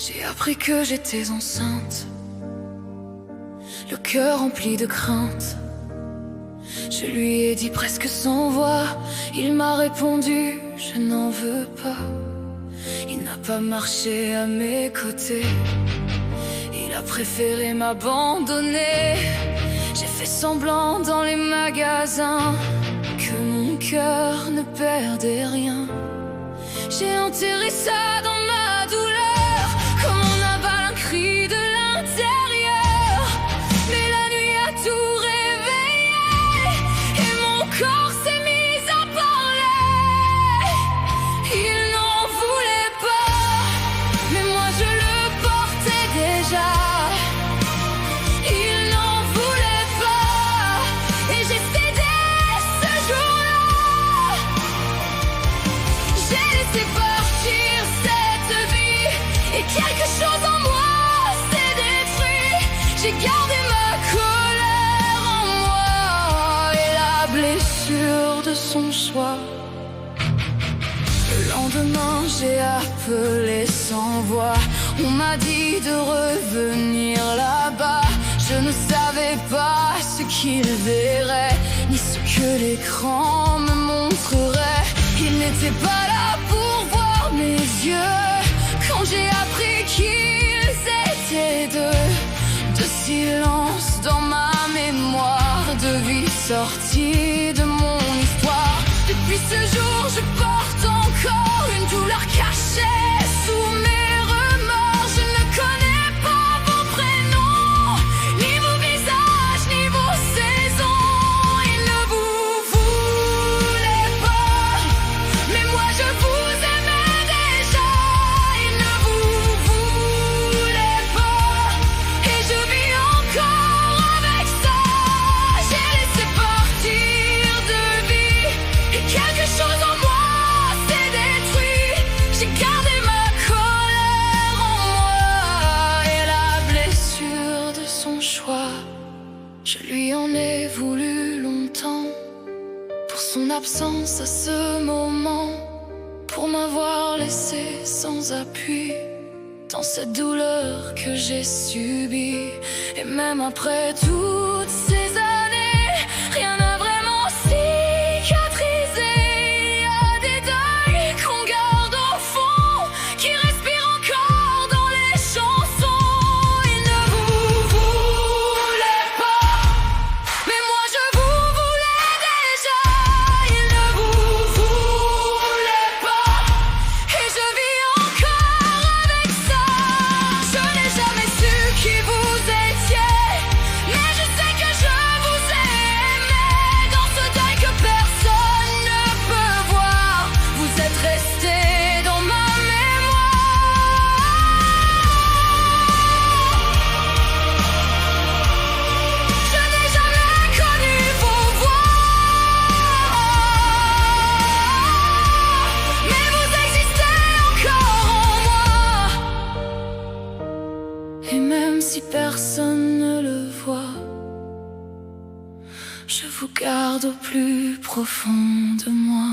J'ai appris que j'étais enceinte, le cœur rempli de crainte. Je lui ai dit presque sans voix, il m'a répondu je n'en veux pas. Il n'a pas marché à mes côtés, il a préféré m'abandonner. J'ai fait semblant dans les magasins que mon cœur ne perdait rien. J'ai enterré ça dans ma douleur, comme on avale un cri de l'intérieur. Mais la nuit a tout réveillé et mon corps s'est mis à parler. Il n'en voulait pas, mais moi je le portais déjà. Il n'en voulait pas et j'ai cédé ce jour-là. J'ai laissé partir cette vie et quelque chose en moi s'est détruit. J'ai gardé ma colère en moi et la blessure de son choix. Le lendemain j'ai appelé sans voix. On m'a dit de revenir là-bas. Je ne savais pas ce qu'il verrait, ni ce que l'écran me montrerait. Il n'était pas là pour voir mes yeux quand j'ai appris qu'ils étaient deux. De silence dans ma mémoire, de vie sortie de mon histoire. Depuis ce jour je porte encore une douleur cachée sous mes remords. Je ne connais pas vos prénoms, ni vos visages, ni vos saisons. Il ne vous voulait pas, mais moi je vous aimais déjà. Il ne vous voulait pas et je vis encore avec ça. J'ai laissé partir de vie et quelque chose en moi s'est détruit. J'ai gardé ma colère en moi et la blessure de son choix. Je lui en ai voulu longtemps pour son absence à ce moment, pour m'avoir laissé sans appui dans cette douleur que j'ai subie. Et même après toutes ces années, rien n'a vraiment cicatrisé. Il y a des deuils qu'on garde au fond, qui respirent encore dans les chansons. Il ne vous voulait pas, mais moi je vous voulais déjà. Il ne vous voulait pas et je vis encore avec ça. Je n'ai jamais su qui vous étiez, mais je sais que je vous aimais. Dans ce deuil que personne ne peut voir, vous êtes restés dans ma mémoire. Je n'ai jamais connu vos voix, mais vous existez encore en moi. Et même si personne ne le voit, je vous garde au plus profond de moi.